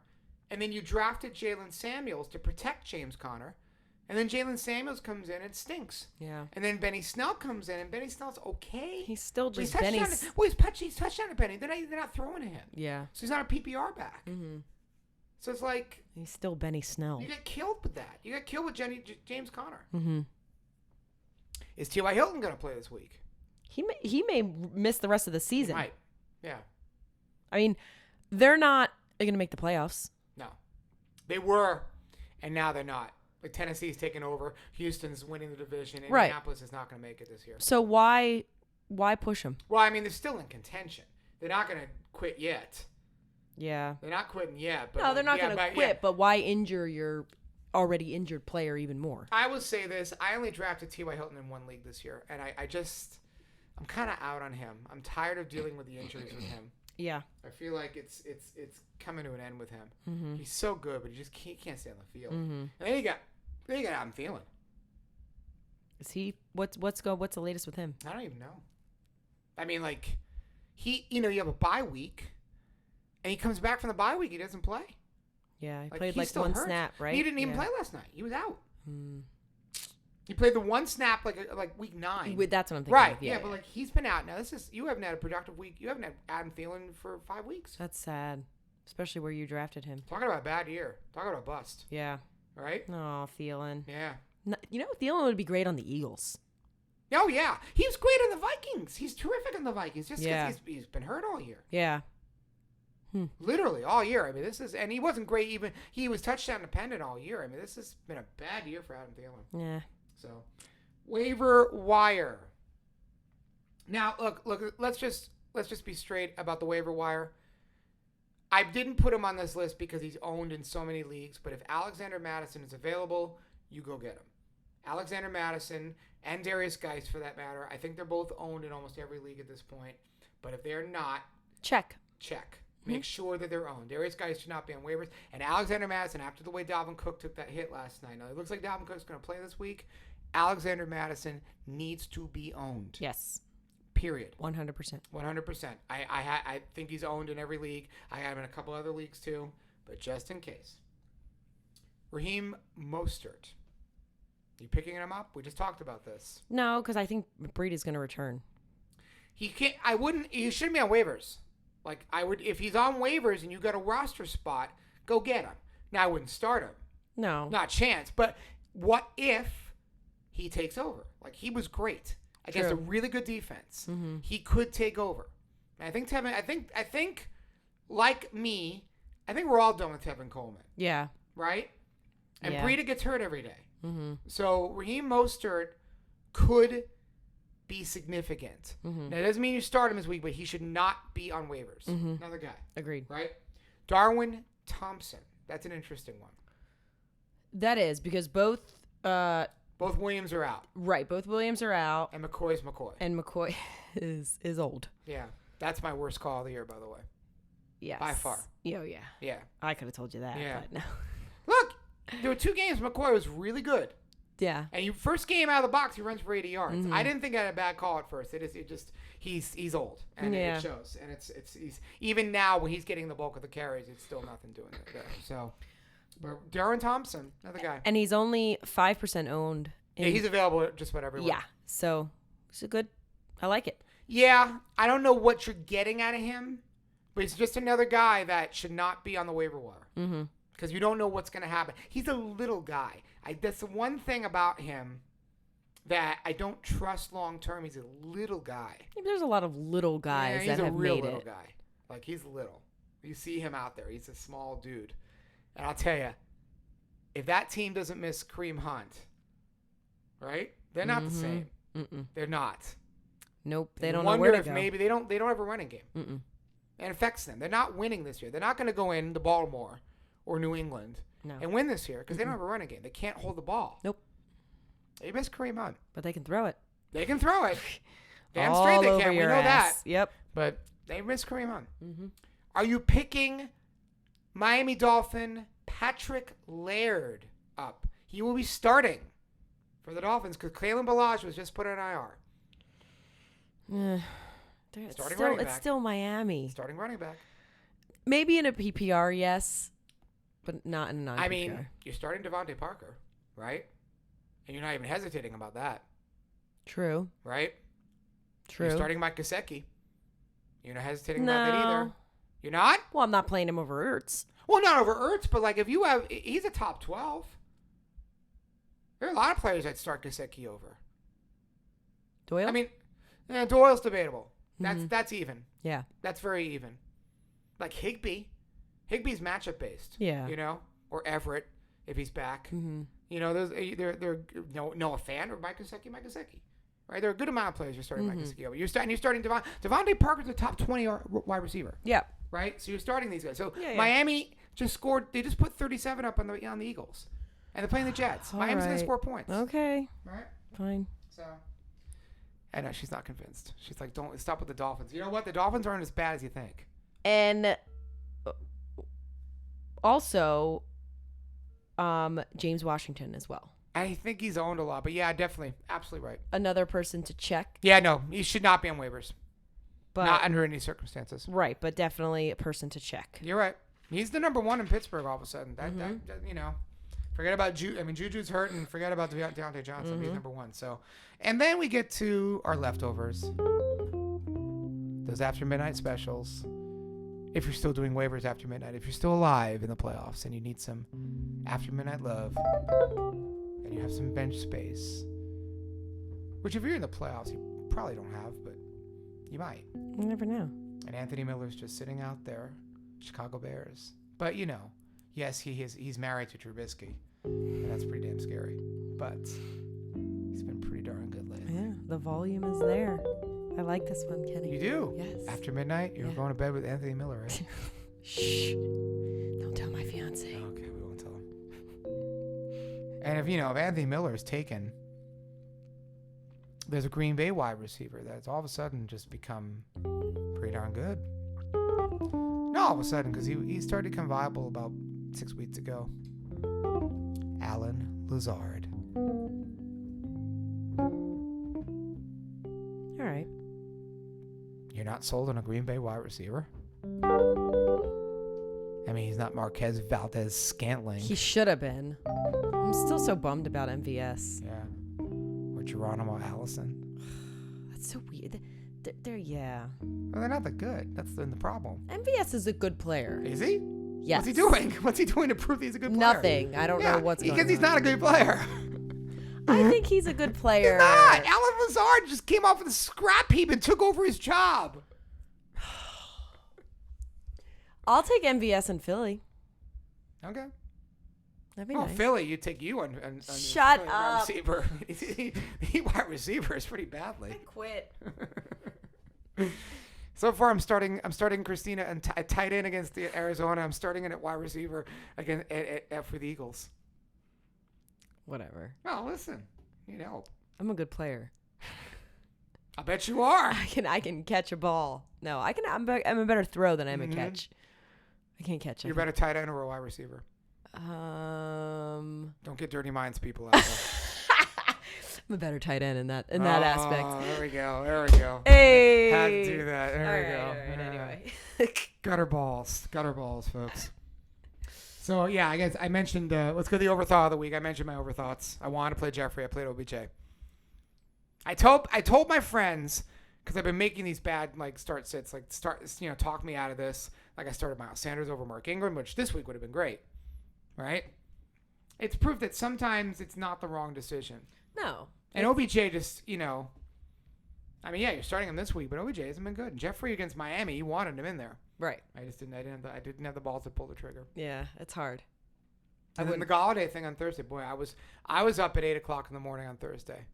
and then you drafted Jalen Samuels to protect James Conner. And then Jalen Samuels comes in and stinks. Yeah. And then Benny Snell comes in and Benny Snell's okay. He's still But just Benny. He's touchdown to Benny. They're not throwing to him. Yeah. So he's not a PPR back. Mm-hmm. So it's like He's still Benny Snell. you get killed with that. You got killed with James Conner. Mm-hmm. Is T.Y. Hilton going to play this week? He may miss the rest of the season. He might. Yeah. I mean, they're not going to make the playoffs. No. They were, and now they're not. Like Tennessee's taking over. Houston's winning the division. Right. Indianapolis is not going to make it this year. So why push them? Well, I mean, they're still in contention. They're not going to quit yet. Yeah. They're not quitting yet. But No, they're not going to quit, Yeah. but why injure your already injured player even more? I will say this. I only drafted T.Y. Hilton in one league this year, and I'm kind of out on him. I'm tired of dealing with the injuries with him. Yeah. I feel like it's coming to an end with him. Mm-hmm. He's so good, but he just can't stay on the field. Mm-hmm. And then you got Adam Thielen. Is he what's the latest with him? I don't even know. I mean, like, you have a bye week, and he comes back from the bye week. He doesn't play. Yeah, he Like, played he's like still one hurt. snap, right? He didn't even play last night. He was out. Mm. He played the one snap like week 9. That's what I'm thinking. Right. Of. Yeah, but like he's been out now. You haven't had a productive week. You haven't had Adam Thielen for 5 weeks. That's sad, especially where you drafted him. Talking about a bad year. Talking about a bust. Yeah. Right. Oh, Thielen. Yeah. Thielen would be great on the Eagles. Oh yeah, he was great on the Vikings. He's terrific on the Vikings. Just because he's been hurt all year. Yeah. Literally all year. I mean, and he wasn't great even. He was touchdown dependent all year. I mean, this has been a bad year for Adam Thielen. Yeah. So, waiver wire. Now, look. Let's just be straight about the waiver wire. I didn't put him on this list because he's owned in so many leagues. But if Alexander Madison is available, you go get him. Alexander Madison and Darius Geis, for that matter. I think they're both owned in almost every league at this point. But if they're not, check. Make sure that they're owned. Darius Geis should not be on waivers. And Alexander Madison, after the way Dalvin Cook took that hit last night. Now, it looks like Dalvin Cook's going to play this week. Alexander Madison needs to be owned. Yes. Period. 100%. 100%. I think he's owned in every league. I have him in a couple other leagues too. But just in case. Raheem Mostert. You picking him up? We just talked about this. No, because I think Brady's going to return. He can't. I wouldn't. He shouldn't be on waivers. Like I would, if he's on waivers and you got a roster spot, go get him. Now I wouldn't start him. No. Not a chance. But what if he takes over? Like he was great against a really good defense. Mm-hmm. He could take over. And I think Tevin. I think, like me, I think we're all done with Tevin Coleman. Yeah. Right. And Yeah. Breida gets hurt every day. Mm-hmm. So Raheem Mostert could be significant. Mm-hmm. Now, it doesn't mean you start him this week, but he should not be on waivers. Mm-hmm. Another guy. Agreed. Right? Darwin Thompson. That's an interesting one. That is because both Williams are out. Right, both Williams are out. And McCoy's McCoy. And McCoy is old. Yeah. That's my worst call of the year, by the way. Yes. By far. Oh, yeah. Yeah. I could have told you that, Yeah. but no. Look, there were 2 games McCoy was really good. Yeah. And first game out of the box, he runs for 80 yards. Mm-hmm. I didn't think I had a bad call at first. He's old, and Yeah. it shows. And he's even now when he's getting the bulk of the carries, it's still nothing doing it there. So, but Darwin Thompson, another guy. And he's only 5% owned. Yeah, he's available just about everywhere. Yeah. So it's a good. I like it. Yeah, I don't know what you're getting out of him, but he's just another guy that should not be on the waiver wire. Mm-hmm. Because you don't know what's going to happen. He's a little guy. That's the one thing about him that I don't trust long term. He's a little guy. There's a lot of little guys that have made it. He's a real little guy. Like, he's little. You see him out there. He's a small dude. And I'll tell you, if that team doesn't miss Kareem Hunt, right? They're not the same. Mm-mm. They're not. Nope. They don't know wonder where to if go. maybe they don't have a running game. Mm-mm. It affects them. They're not winning this year. They're not going to go into Baltimore or New England and win this year because they don't have a running game. They can't hold the ball. Nope. They miss Kareem Hunt. But they can throw it. They can throw it. Damn All straight they over can. We your know that. ass. Yep. But they miss Kareem Hunt. Mm-hmm. Are you picking Miami Dolphin Patrick Laird up? He will be starting for the Dolphins because Kalen Ballage was just put on IR. It's still Miami. Starting running back. Maybe in a PPR, yes, but not in a non-PPR. I mean, you're starting Devontae Parker, right? And you're not even hesitating about that, True. right? True. You're starting Mike Gesicki. You're not hesitating about that either. No. You're not? Well, I'm not playing him over Ertz. Well, not over Ertz, but like if you have, he's a top 12. There are a lot of players that start Gesicki over. Doyle? I mean, Doyle's debatable. That's even. Yeah. That's very even. Like Higbee. Higbee's matchup based. Yeah. You know? Or Everett, if he's back. Mm-hmm. You know, they're Noah Fan or Mike Gesicki. Right? There are a good amount of players you're starting Mike Gesicki over. You're starting Devontae Parker's a top 20 wide receiver. Yeah. Right? So you're starting these guys. So Yeah. Miami just scored. They just put 37 up on the Eagles. And they're playing the Jets. All Miami's going right. to score points. Okay. Right? Fine. So, I know she's not convinced. She's like, don't stop with the Dolphins. You know what? The Dolphins aren't as bad as you think. And also, James Washington as well. I think he's owned a lot, but yeah, definitely, absolutely right. Another person to check. Yeah, no, he should not be on waivers. But Not under any circumstances. right, but definitely a person to check. You're right. He's the number one in Pittsburgh all of a sudden. That you know, forget about Juju's hurt, and forget about Deontay Johnson. He's number one. So, and then we get to our leftovers. Those after midnight specials. If you're still doing waivers after midnight, if you're still alive in the playoffs and you need some after midnight love, and you have some bench space, which if you're in the playoffs, you probably don't have, but you might. You never know. And Anthony Miller's just sitting out there, Chicago Bears. But you know, yes, he's married to Trubisky, and that's pretty damn scary. But he's been pretty darn good lately. Yeah, the volume is there. I like this one, Kenny. You do? Yes. After midnight, you're going to bed with Anthony Miller, right? Shh. Don't tell my fiance. Okay, we won't tell him. And if Anthony Miller is taken, there's a Green Bay wide receiver that's all of a sudden just become pretty darn good. Not all of a sudden, because he started to become viable about 6 weeks ago. Alan Lazard. All right. You're not sold on a Green Bay wide receiver? I mean, he's not Marquez Valdez Scantling. He should have been. I'm still so bummed about MVS. Yeah. Or Geronimo Allison. That's so weird. They're yeah. Well, they're not that good. That's the problem. MVS is a good player. Is he? Yes. What's he doing? What's he doing to prove he's a good player? Nothing. I don't know what's going on. Because he's not a good player. I think he's a good player. He's not. Alan Lazard just came off of the scrap heap and took over his job. I'll take MVS in Philly. Okay. That'd be Oh, nice. Philly, you take you on Shut Philly up. wide receiver. He wide receivers pretty badly. I quit. So far, I'm starting Christina and tight end against the Arizona. I'm starting in at wide receiver again for the Eagles. Whatever. Oh, listen, I'm a good player. I bet you are. I can catch a ball. No, I can. I'm a better throw than I'm a catch. I can't catch it. You're better tight end or a wide receiver. I'm Don't get dirty minds, people out there. a better tight end in that aspect. There we go. Hey. Had to do that. There we go. All right, anyway. Gutter balls, folks. So yeah, I guess I mentioned. Let's go to the overthought of the week. I mentioned my overthoughts. I wanted to play Jeffrey. I played OBJ. I told my friends, because I've been making these bad start sits, talk me out of this. Like I started Miles Sanders over Mark Ingram, which this week would have been great, right? It's proof that sometimes it's not the wrong decision. No. And OBJ just, I mean, yeah, you're starting him this week, but OBJ hasn't been good. And Jeffrey against Miami, you wanted him in there. Right. I didn't have the balls to pull the trigger. Yeah, it's hard. And then the Galladay thing on Thursday, boy, I was up at 8:00 in the morning on Thursday.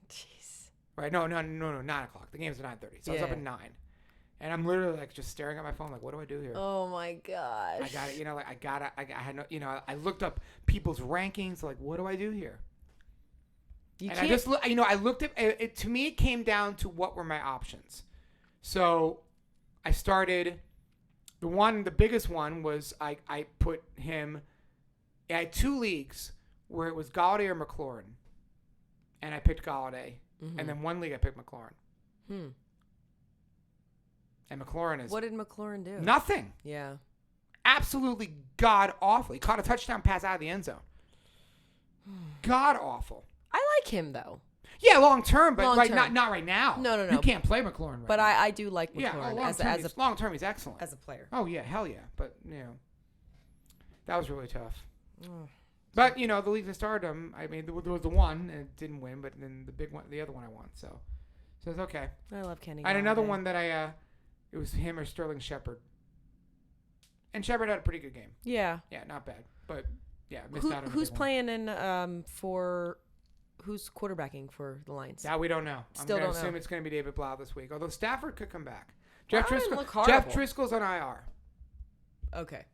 Jeez. Right? No, 9:00. The game's at 9:30, so I was up at 9. And I'm literally just staring at my phone, what do I do here? Oh my gosh. I got it. I had no, I looked up people's rankings, what do I do here? I just, I looked at it. To me, it came down to what were my options. So I started. The biggest one was I put him. I had 2 leagues where it was Galladay or McLaurin, and I picked Galladay, and then 1 league I picked McLaurin. And McLaurin is. What did McLaurin do? Nothing. Yeah. Absolutely god awful. He caught a touchdown pass out of the end zone. God awful. I like him though. Yeah, long term, but Long-term. not right now. No. You can't play McLaurin right But now. I do like Yeah, McLaurin long term, he's excellent. as a player. Oh yeah, hell yeah. But that was really tough. Mm. But the league that started him, I mean, there was the one and it didn't win, but then the big one, the other one I won. So it's okay. I love Kenny. I had another Galladay. one that it was him or Sterling Shepard, and Shepard had a pretty good game. Yeah. Yeah, not bad, but yeah, missed out on the Who's big one. playing in who's quarterbacking for the Lions? That we don't know. Still I'm don't gonna assume know. it's going to be David Blau this week. Although Stafford could come back. Blau Jeff didn't look Driscoll. Jeff horrible. Driscoll's on IR. Okay.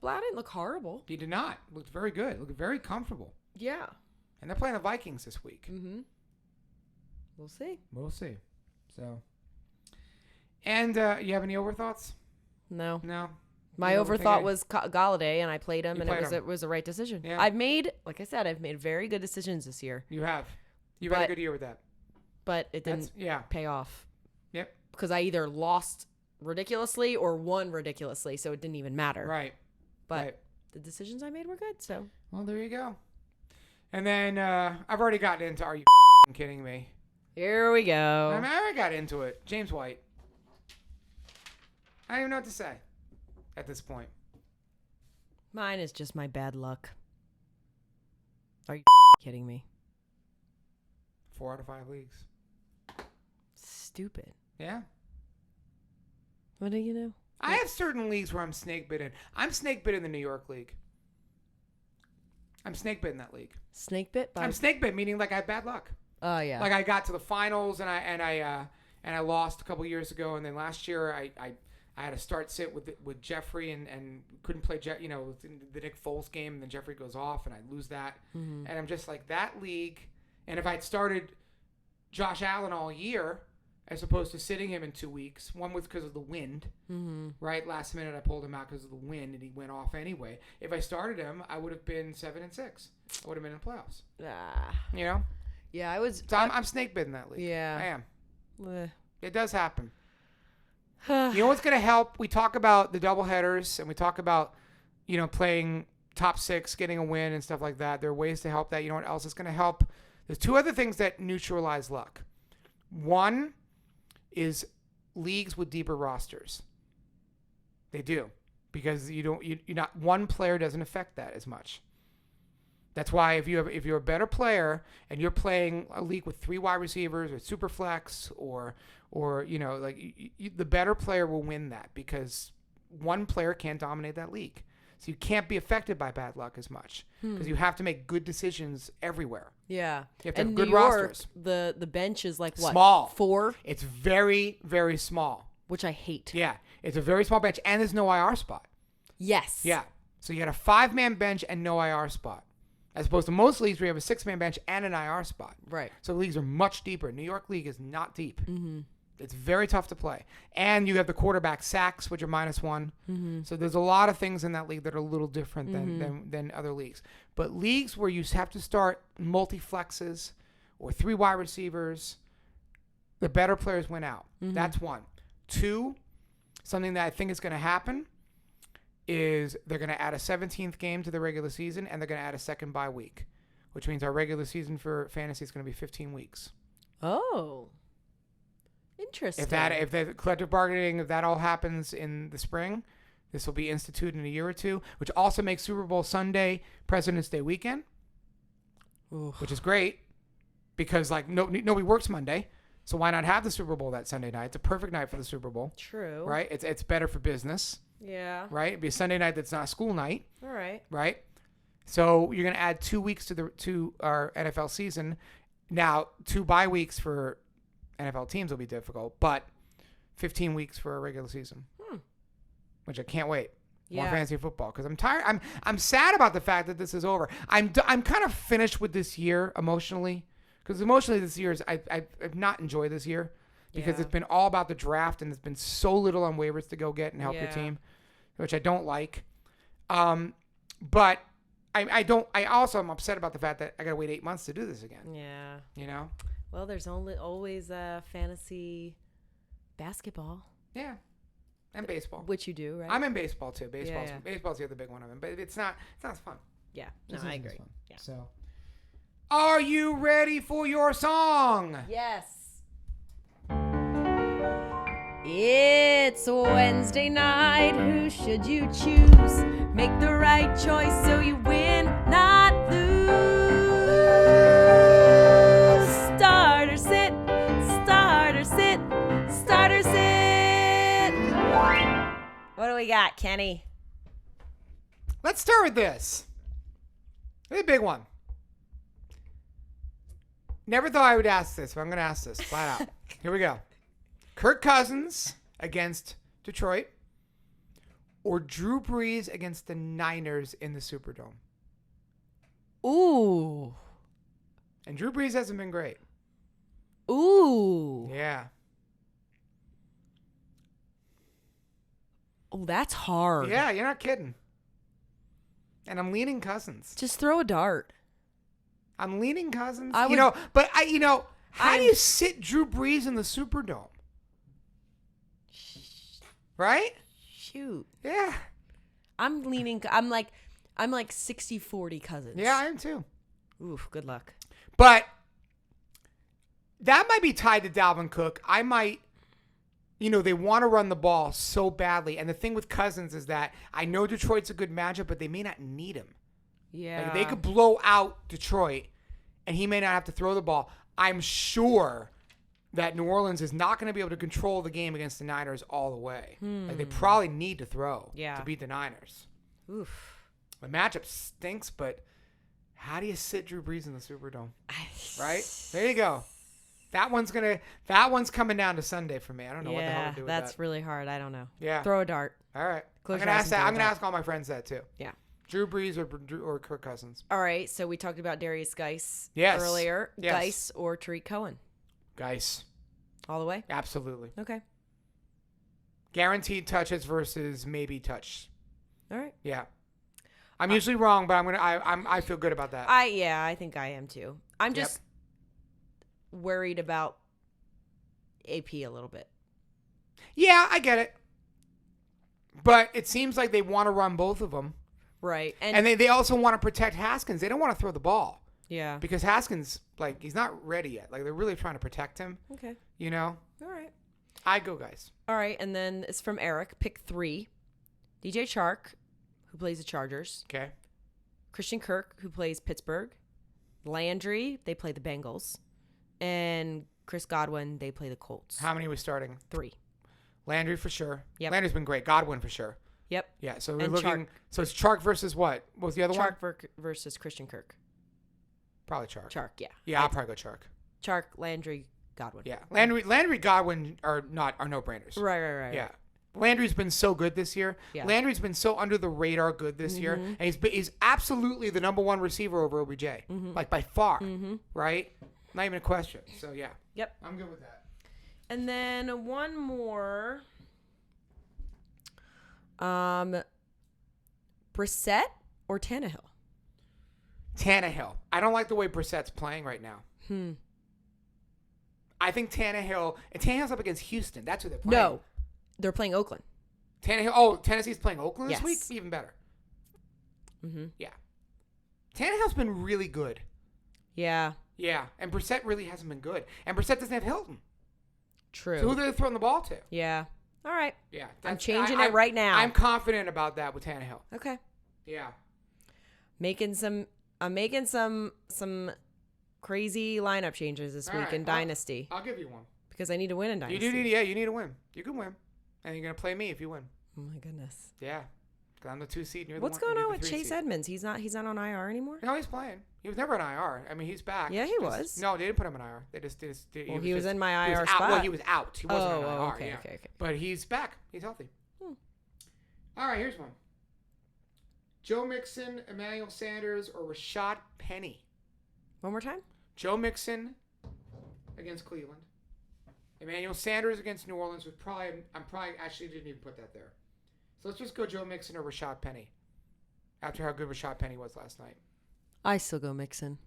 Blau didn't look horrible. He did not. Looked very good. Looked very comfortable. Yeah. And they're playing the Vikings this week. Mm-hmm. We'll see. We'll see. So. And you have any overthoughts? No. No. My You overthought overthinking? was Galladay, and I played him, You and played him. it was a right decision. Yeah. I've made very good decisions this year, You have. You've had a But- good year with that. but it didn't Yeah. pay off. Yep. Because I either lost ridiculously or won ridiculously, so it didn't even matter. Right. But right. the decisions I made were good, so. Well, there you go. And then I've already gotten into Are You kidding me? Here we go. I mean, I already got into it. James White. I don't even know what to say at this point. Mine is just my bad luck. Are you kidding me? 4 out of 5 leagues. Stupid. Yeah. What do you know? I have certain leagues where I'm snake bitten. I'm snake bitten in the New York League. I'm snake bitten in that league. Snake bit by. I'm snake bitten, meaning like I have bad luck. Oh yeah. Like I got to the finals and I lost a couple years ago, and then last year I had a start sit with Jeffrey and couldn't play the Nick Foles game, and then Jeffrey goes off and I lose that, Mhm. and I'm just like that league. And if I'd started Josh Allen all year as opposed to sitting him in 2 weeks, one was because of the wind, right? Last minute I pulled him out because of the wind and he went off anyway. If I started him, I would have been 7-6. I would have been in the playoffs. You know? Yeah, I was. So I'm snake bitten that league. Yeah. I am. Eh. It does happen. You know what's going to help? We talk about the doubleheaders and we talk about, playing top 6, getting a win and stuff like that. There are ways to help that. You know what else is going to help? There's 2 other things that neutralize luck. One is leagues with deeper rosters. They do, because you're not one player doesn't affect that as much. That's why if you're a better player and you're playing a league with 3 wide receivers or super flex or the better player will win that, because one player can't dominate that league. So you can't be affected by bad luck as much because you have to make good decisions everywhere. Yeah. You have to and have good New York, rosters. the bench is like what? Small. 4, It's very, very small. which I hate. Yeah. It's a very small bench, and there's no IR spot. Yes. Yeah. So you got a 5-man bench and no IR spot, as opposed to most leagues where you have a 6-man bench and an IR spot. Right. So leagues are much deeper. New York League is not deep. Mm-hmm. It's very tough to play. And you have the quarterback sacks, which are -1. Mm-hmm. So there's a lot of things in that league that are a little different than other leagues. But leagues where you have to start multi-flexes or 3 wide receivers, the better players win out. That's 1. 2, something that I think is going to happen is they're going to add a 17th game to the regular season, and they're going to add a second bye week, which means our regular season for fantasy is going to be 15 weeks. Oh. Interesting. If the collective bargaining, if that all happens in the spring, this will be instituted in a year or 2, which also makes Super Bowl Sunday President's Day weekend, which is great because nobody works Monday, so why not have the Super Bowl that Sunday night? It's a perfect night for the Super Bowl. True. Right? It's better for business. Yeah. Right? It'd be a Sunday night that's not a school night. All right. Right? So you're going to add 2 weeks to our NFL season. Now, 2 bye weeks for NFL teams will be difficult, but 15 weeks for a regular season, which I can't wait. More fantasy football because I'm tired. I'm sad about the fact that this is over. I'm kind of finished with this year emotionally, because emotionally this year I've not enjoyed this year because it's been all about the draft and there's been so little on waivers to go get and help your team, which I don't like. But I also am upset about the fact that I got to wait 8 months to do this again. Yeah. You know? Well, there's always fantasy basketball. Yeah. And baseball. Which you do, right? I'm in baseball too. Baseball's Yeah. the other big one I'm in, but it's not as fun. Yeah. No, Just I isn't as agree. fun. Yeah. So, Are you ready for your song? Yes. It's Wednesday night. Who should you choose? Make the right choice so you win, not lose. Starter sit, starter sit, starter sit. What do we got, Kenny? Let's start with this. It's a big one. Never thought I would ask this, but I'm going to ask this flat out. Here we go. Kirk Cousins against Detroit or Drew Brees against the Niners in the Superdome? Ooh. And Drew Brees hasn't been great. Ooh. Yeah. Oh, that's hard. Yeah, you're not kidding. And I'm leaning Cousins. Just throw a dart. I'm leaning Cousins. I would- How do you sit Drew Brees in the Superdome? Right? Shoot. Yeah. I'm like 60-40 Cousins. Yeah, I am too. Oof, good luck. But that might be tied to Dalvin Cook. I might, they want to run the ball so badly. And the thing with Cousins is that I know Detroit's a good matchup, but they may not need him. Yeah. Like they could blow out Detroit, and he may not have to throw the ball. I'm sure that New Orleans is not going to be able to control the game against the Niners all the way. Like they probably need to throw to beat the Niners. Oof. The matchup stinks, but how do you sit Drew Brees in the Superdome? Right? There you go. That one's coming down to Sunday for me. I don't know what the hell to do with that. That's really hard. I don't know. Yeah. Throw a dart. All right. Close I'm your going to eyes ask and that. throw a I'm going to dart. ask all my friends that too. Yeah. Drew Brees or Kirk Cousins. All right. So we talked about Darius Geis Yes. earlier. Yes. Geis or Tariq Cohen. Geis. All the way? Absolutely. Okay. Guaranteed touches versus maybe touch. All right. Yeah. I'm usually wrong, but I feel good about that. I think I am too. I'm just worried about AP a little bit. Yeah, I get it. But it seems like they want to run both of them. Right. And they also want to protect Haskins. They don't want to throw the ball. Yeah. Because Haskins, he's not ready yet. Like, they're really trying to protect him. Okay. All right. I go, guys. All right. And then it's from Eric. Pick 3. DJ Chark, who plays the Chargers. Okay. Christian Kirk, who plays Pittsburgh. Landry, they play the Bengals. And Chris Godwin, they play the Colts. How many are we starting? 3. Landry for sure. Yep. Landry's been great. Godwin for sure. Yep. Yeah, so we're And looking. Chark. So it's Chark versus what? What was the other one? Chark versus Christian Kirk. Probably Chark. Chark, yeah. Yeah, I'll probably go Chark. Chark, Landry, Godwin. Yeah. Landry, Godwin are no-brainers. Right. Yeah. Landry's been so good this year. Yeah. Landry's been so under the radar good this year. And he's absolutely the number one receiver over OBJ. Like by far. Right? Not even a question. So yeah. Yep. I'm good with that. And then one more. Brissett or Tannehill? Tannehill. I don't like the way Brissett's playing right now. I think Tannehill's up against Houston. That's who they're playing. No. They're playing Oakland. Tennessee's playing Oakland this Yes. week? Even better. Mm-hmm. Yeah. Tannehill's been really good. Yeah. Yeah. And Brissett really hasn't been good. And Brissett doesn't have Hilton. True. So who are they throwing the ball to? Yeah. All right. Yeah. I'm changing it right now. I'm confident about that with Tannehill. Okay. Yeah. I'm making some crazy lineup changes this All week right. in Dynasty I'll give you one. because I need to win in Dynasty. You need to win. You can win. And you're going to play me if you win. Oh my goodness. Yeah. Because I'm the 2 seed and you're What's the 1. going on you're the with 3 Chase seed. Edmonds? He's not on IR anymore? No, he's playing. He was never on IR. I mean, he's back. Yeah, he was. No, they didn't put him on IR. They just Well, he was in my he was IR out. spot. Well, he was out. He wasn't on IR. okay, yeah. okay. But he's back. He's healthy. All right, here's one. Joe Mixon, Emmanuel Sanders, or Rashad Penny? One more time? Joe Mixon against Cleveland. Emmanuel Sanders against New Orleans was probably, actually didn't even put that there. So let's just go Joe Mixon or Rashad Penny after how good Rashad Penny was last night. I still go Mixon.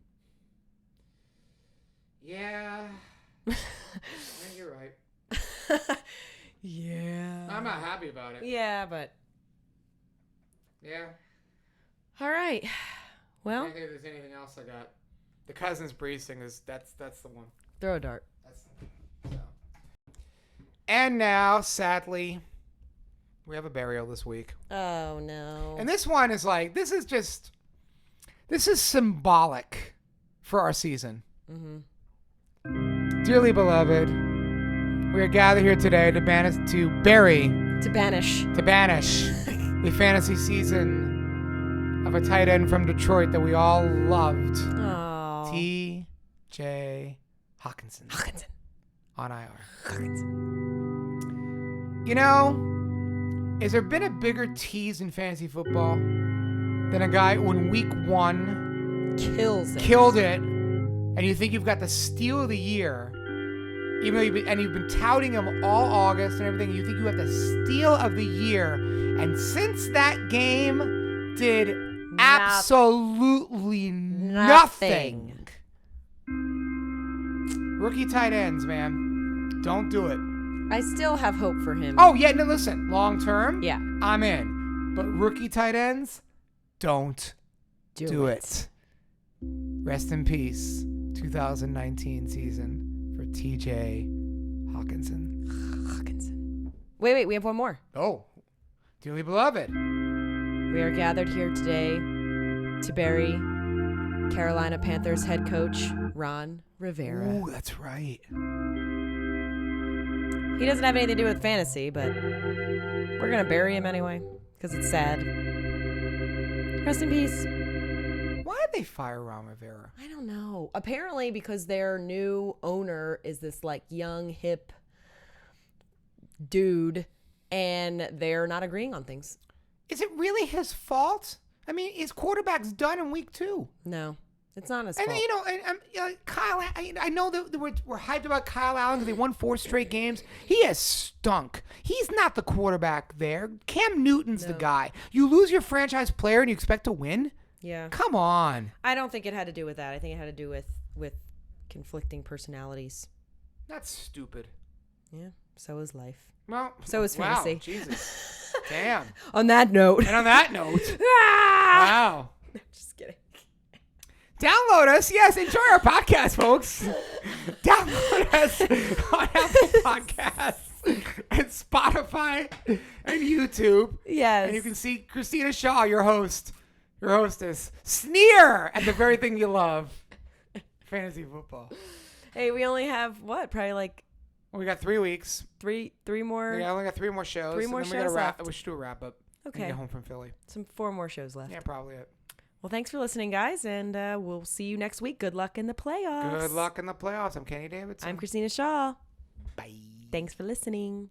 Yeah. I think you're right. Yeah. I'm not happy about it. Yeah, but. Yeah. All right. I Well, don't think there's anything else I got. The Cousins Breeze thing that's the one. Throw a dart. And now, sadly, we have a burial this week. Oh, no. And this one is like, this is symbolic for our season. Mm-hmm. Dearly beloved, we are gathered here today to banish the fantasy season of a tight end from Detroit that we all loved. Oh. T.J. Hawkinson. On IR. Hawkinson. You know, has there been a bigger tease in fantasy football than a guy who in week 1 killed it, and you think you've got the steal of the year, even though you've been touting him all August and everything, you think you have the steal of the year, and since that game did absolutely nothing. Rookie tight ends, man. Don't do it. I still have hope for him. Oh, yeah, no, listen. Long term, yeah, I'm in. But rookie tight ends, don't do it. Rest in peace, 2019 season for T.J. Hawkinson. Wait, we have one more. Oh, dearly beloved. We are gathered here today to bury Carolina Panthers head coach Ron Rivera. Ooh, that's right. He doesn't have anything to do with fantasy, but we're going to bury him anyway because it's sad. Rest in peace. Why did they fire Ron Rivera? I don't know. Apparently because their new owner is this like young, hip dude, and they're not agreeing on things. Is it really his fault? I mean, his quarterback's done in week 2. No. It's not his and fault. Kyle. I know that we're hyped about Kyle Allen because they won 4 straight games. He has stunk. He's not the quarterback there. Cam Newton's the guy. You lose your franchise player and you expect to win? Yeah. Come on. I don't think it had to do with that. I think it had to do with conflicting personalities. That's stupid. Yeah. So is life. Well, so is fantasy. Wow, Jesus. Damn. On that note. And on that note. Wow. No, just kidding. Download us. Yes, enjoy our podcast, folks. Download us on Apple Podcasts and Spotify and YouTube. Yes. And you can see Christina Shaw, your hostess, sneer at the very thing you love, fantasy football. Hey, we only have probably like. Well, we got 3 weeks. Three more. Yeah, I only got 3 more shows. 3 more and shows left. We should do a wrap up. Okay. And get home from Philly. 4 more shows left. Yeah, probably it. Well, thanks for listening, guys, and we'll see you next week. Good luck in the playoffs. Good luck in the playoffs. I'm Kenny Davidsen. I'm Christina Shaw. Bye. Thanks for listening.